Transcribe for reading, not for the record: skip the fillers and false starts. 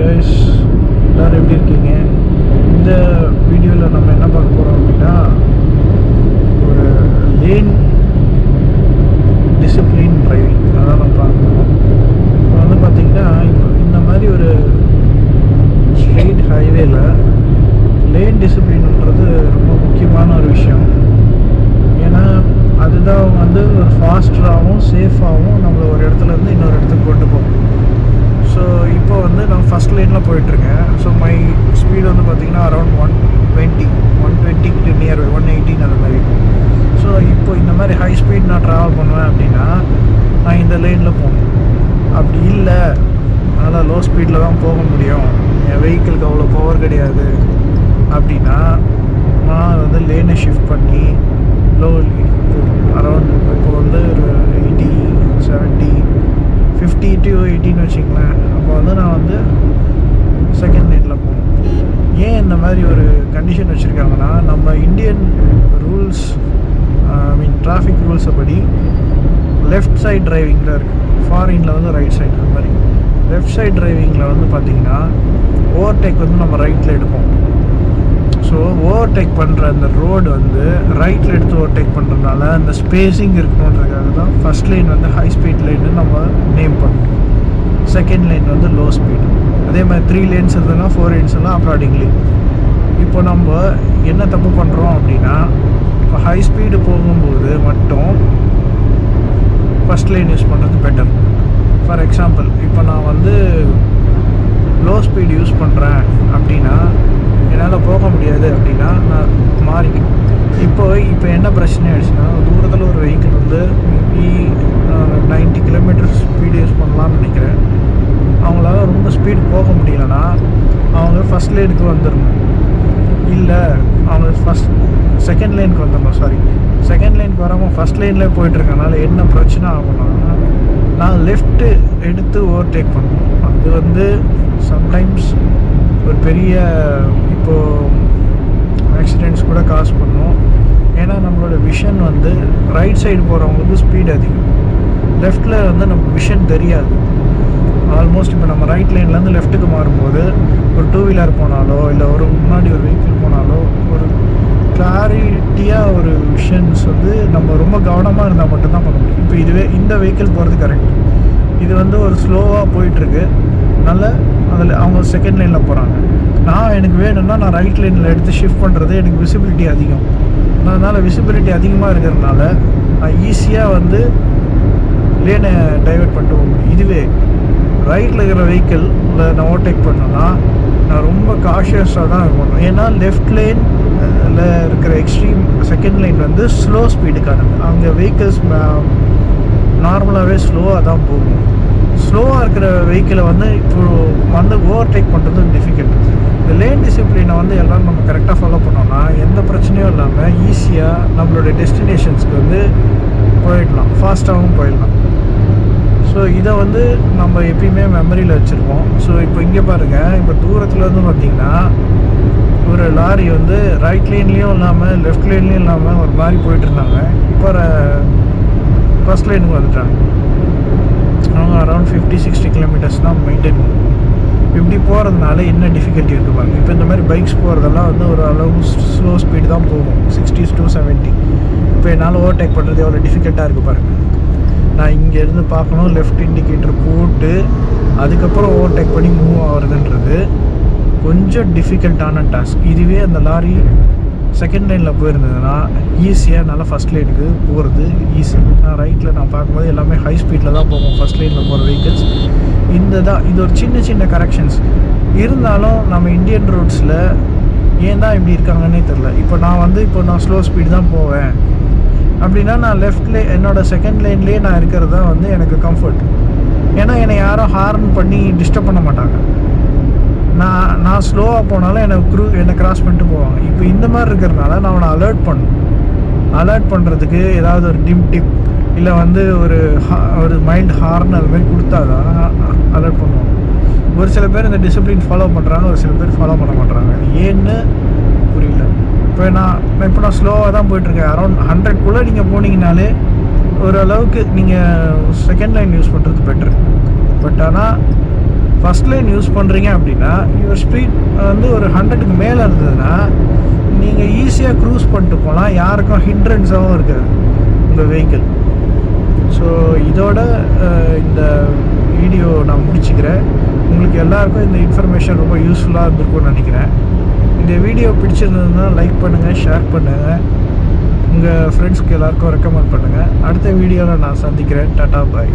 Guys, எல்லோரும் எப்படி இருக்கீங்க? இந்த வீடியோவில் நம்ம என்ன பார்க்க போகிறோம் அப்படின்னா, ஒரு லேன் டிசிப்ளின் டிரைவிங் அதான் நம்ம பார்க்கணும். இப்போ வந்து பார்த்திங்கன்னா, இப்போ இந்த மாதிரி ஒரு ஸ்ட்ரெயிட் ஹைவேல லேன் டிசிப்ளின்ன்றது ரொம்ப முக்கியமான ஒரு விஷயம். ஏன்னா அதுதான் வந்து ஒரு ஃபாஸ்டராகவும் சேஃபாகவும் நம்மளை ஒரு இடத்துலேருந்து இன்னொரு இடத்துக்கு கொண்டு போகும். ஸோ இப்போ வந்து நான் ஃபஸ்ட் லைனில் போயிட்டுருக்கேன். ஸோ மை ஸ்பீடு வந்து பார்த்திங்கன்னா அரௌண்ட் 120 நியர் 118 அந்த மாதிரி. ஸோ இப்போ இந்த மாதிரி ஹை ஸ்பீட் நான் ட்ராவல் பண்ணுவேன் அப்படின்னா நான் இந்த லைனில் போகணும். அப்படி இல்லை, அதனால் லோ ஸ்பீடில் தான் போக முடியும், என் வெஹிக்கிளுக்கு அவ்வளோ பவர் கிடையாது அப்படின்னா நான் வந்து லேனை ஷிஃப்ட் பண்ணி லோ அரௌண்ட் இப்போ வந்து ஒரு 80, 70, 50 to 80ன்னு வச்சிங்களேன். அப்போ வந்து நான் வந்து செகண்ட் லைனில் போகணும். ஏன் இந்த மாதிரி ஒரு கண்டிஷன் வச்சுருக்காங்கன்னா, நம்ம இந்தியன் ரூல்ஸ் டிராஃபிக் ரூல்ஸை படி லெஃப்ட் சைட் டிரைவிங்கில் இருக்குது. ஃபாரினில் வந்து ரைட் சைடு. அந்த மாதிரி லெஃப்ட் சைட் டிரைவிங்கில் வந்து பார்த்திங்கன்னா ஓவர்டேக் வந்து நம்ம ரைட்டில் எடுப்போம். ஸோ ஓவர்டேக் பண்ணுற அந்த ரோடு வந்து ரைட்டில் எடுத்து ஓவர்டேக் பண்ணுறதுனால அந்த ஸ்பேஸிங் இருக்கணுன்றதுக்காக தான் ஃபஸ்ட் லைன் வந்து ஹை ஸ்பீட் லைன்னு நம்ம நேம் பண்ணுறோம். செகண்ட் லைன் வந்து லோ ஸ்பீட். அதே மாதிரி 3 லேன்ஸ் இருந்ததுன்னா 4 லேன்ஸ் எல்லாம் அக்கார்டிங்லி. இப்போ நம்ம என்ன தப்பு பண்ணுறோம் அப்படின்னா, இப்போ ஹை ஸ்பீடு போகும்போது மட்டும் ஃபஸ்ட் லைன் யூஸ் பண்ணுறது பெட்டர். ஃபார் எக்ஸாம்பிள், இப்போ நான் வந்து லோ ஸ்பீட் யூஸ் பண்ணுறேன் அப்படின்னா என்னால் போக முடியாது அப்படின்னா நான் மாறிக்கணும். இப்போ என்ன பிரச்சனை ஆகிடுச்சுன்னா, தூரத்தில் ஒரு வெஹிக்கிள் வந்து மேபி 90 கிலோமீட்டர் ஸ்பீடு யூஸ் பண்ணலான்னு நினைக்கிறேன். அவங்களால ரொம்ப ஸ்பீடு போக முடியலன்னா அவங்க ஃபஸ்ட் லைனுக்கு வந்துடணும். இல்லை அவங்க செகண்ட் லைனுக்கு வந்துடணும். செகண்ட் லைனுக்கு வராமல் ஃபஸ்ட் லைன்லேயே போயிட்டுருக்கனால என்ன பிரச்சனை ஆகும்னா, நான் லெஃப்ட்டு எடுத்து ஓவர்டேக் பண்ணணும். அது வந்து சம்டைம்ஸ் ஒரு பெரிய இப்போது ஆக்சிடெண்ட்ஸ் கூட காஸ் பண்ணும். ஏன்னா நம்மளோட விஷன் வந்து ரைட் சைடு போகிறவங்களுக்கு ஸ்பீட் அதிகம், லெஃப்டில் வந்து நம்ம விஷன் தெரியாது. ஆல்மோஸ்ட் இப்போ நம்ம ரைட் லைன்லேருந்து லெஃப்ட்டுக்கு மாறும்போது ஒரு 2 வீலர் போனாலோ இல்லை ஒரு முன்னாடி ஒரு வெஹிக்கிள் போனாலோ ஒரு கிளாரிட்டியாக ஒரு விஷன்ஸ் வந்து நம்ம ரொம்ப கவனமாக இருந்தால் மட்டும்தான் பண்ண முடியும். இப்போ இதுவே இந்த வெஹிக்கிள் போகிறது கரெக்ட், இது வந்து ஒரு ஸ்லோவாக போயிட்டுருக்கு, நல்ல அதில் அவங்க செகண்ட் லைனில் போகிறாங்க. எனக்கு வேணும்னா நான் ரைட் லைனில் எடுத்து ஷிஃப்ட் பண்ணுறது எனக்கு விசிபிலிட்டி அதிகம். அதனால் விசிபிலிட்டி அதிகமாக இருக்கிறதுனால நான் ஈஸியாக வந்து லேனை டைவெர்ட் பண்ணிட்டு போக முடியும். இதுவே ரைட்டில் இருக்கிற வெஹிக்கிளில் நான் ஓவர்டேக் பண்ணேன்னா நான் ரொம்ப காஷியஸாக தான் இருக்கணும். ஏன்னா லெஃப்ட் லைனில் இருக்கிற எக்ஸ்ட்ரீம் செகண்ட் லைன் வந்து ஸ்லோ ஸ்பீடுக்கானது. அங்கே வெஹிக்கிள்ஸ் நார்மலாகவே ஸ்லோவாக தான் போகும். ஸ்லோவாக இருக்கிற வெஹிக்கிளை வந்து இப்போது வந்து ஓவர்டேக் பண்ணுறது டிஃபிகல்ட். இந்த லேன் டிசிப்ளினை வந்து எல்லோரும் நம்ம கரெக்டாக ஃபாலோ பண்ணோம்னா எந்த பிரச்சனையும் இல்லாமல் ஈஸியாக நம்மளுடைய டெஸ்டினேஷன்ஸ்க்கு வந்து போயிடலாம், ஃபாஸ்ட்டாகவும் போயிடலாம். ஸோ இதை வந்து நம்ம எப்பயுமே மெமரியில் வச்சுருப்போம். ஸோ இப்போ இங்கே பாருங்கள், இப்போ தூரத்தில் வந்து பார்த்திங்கன்னா ஒரு லாரி வந்து ரைட் லைன்லேயும் இல்லாமல் லெஃப்ட் லைன்லேயும் இல்லாமல் ஒரு மாதிரி போயிட்டுருந்தாங்க. இப்போ ஃபஸ்ட் லைனுக்கு வந்துட்டாங்க. அவங்க அரௌண்ட் 50-60 கிலோமீட்டர்ஸ் தான் மெயின்டைன் பண்ணுவோம். இப்படி போகிறதுனால என்ன டிஃபிகல்ட்டி இருக்குது பாருங்கள். இப்போ இந்த மாதிரி பைக்ஸ் போகிறதெல்லாம் வந்து ஒரு அளவு ஸ்லோ ஸ்பீடு தான் போகும், 60 to 70. இப்போ என்னால் ஓவர்டேக் பண்ணுறது எவ்வளோ டிஃபிகல்ட்டாக இருக்குது பாருங்கள். நான் இங்கேருந்து பார்க்கணும், லெஃப்ட் இண்டிகேட்டர் போட்டு அதுக்கப்புறம் ஓவர்டேக் பண்ணி மூவ் ஆகுறதுன்றது கொஞ்சம் டிஃபிகல்ட்டான டாஸ்க். இதுவே அந்த லாரி செகண்ட் லைனில் போயிருந்ததுன்னா ஈஸியாக நல்லா ஃபஸ்ட் லைனுக்கு போகிறது ஈஸி. நான் ரைட்டில் நான் பார்க்கும்போது எல்லாமே ஹை ஸ்பீடில் தான் போகும் ஃபஸ்ட் லைனில் போகிற வெஹிக்கிள்ஸ். இது ஒரு சின்ன கரெக்ஷன்ஸ் இருந்தாலும் நம்ம இந்தியன் ரோட்ஸில் ஏன் தான் இப்படி இருக்காங்கன்னே தெரில. இப்போ நான் ஸ்லோ ஸ்பீடு தான் போவேன் அப்படின்னா நான் என்னோட செகண்ட் லைன்லேயே நான் இருக்கிறது தான் வந்து எனக்கு கம்ஃபர்ட். ஏன்னா என்னை யாரும் ஹார்ன் பண்ணி டிஸ்டர்ப் பண்ண மாட்டாங்க. நான் ஸ்லோவாக போனாலும் என்னை கிராஸ் பண்ணிட்டு போவாங்க. இப்போ இந்த மாதிரி இருக்கிறதுனால நான் அவனை அலர்ட் பண்ணுறதுக்கு ஏதாவது ஒரு டிம் டிப் இல்லை வந்து ஒரு மைல்டு ஹார்ன் அது மாதிரி கொடுத்தா தான் அலர்ட் பண்ணுவாங்க. ஒரு சில பேர் இந்த டிசிப்ளின் ஃபாலோ பண்ணுறாங்க, ஒரு சில பேர் ஃபாலோ பண்ண மாட்டாங்க. ஏன்னு புரியல. இப்போ நான் ஸ்லோவாக தான் போயிட்டுருக்கேன். அரௌண்ட் 100 நீங்கள் போனீங்கனாலே ஓரளவுக்கு நீங்கள் செகண்ட் லைன் யூஸ் பண்ணுறது பெட்ரு. பட் ஆனால் ஃபஸ்ட் லைன் யூஸ் பண்ணுறீங்க அப்படின்னா யுவர் ஸ்பீட் வந்து ஒரு 100க்கு மேலே இருந்ததுன்னா நீங்கள் ஈஸியாக க்ரூஸ் பண்ணிட்டு போகலாம், யாருக்கும் ஹிண்ட்ரன்ஸாகவும் இருக்காது உங்கள் வெஹிக்கிள். ஸோ இதோட இந்த வீடியோ நான் முடிச்சுக்கிறேன். உங்களுக்கு எல்லாருக்கும் இந்த இன்ஃபர்மேஷன் ரொம்ப யூஸ்ஃபுல்லாக இருந்திருக்கும்னு நினைக்கிறேன். இந்த வீடியோ பிடிச்சிருந்ததுன்னா லைக் பண்ணுங்கள், ஷேர் பண்ணுங்கள், உங்கள் ஃப்ரெண்ட்ஸ்க்கு எல்லாருக்கும் ரெக்கமெண்ட் பண்ணுங்கள். அடுத்த வீடியோவில் நான் சந்திக்கிறேன். டாடா பாய்.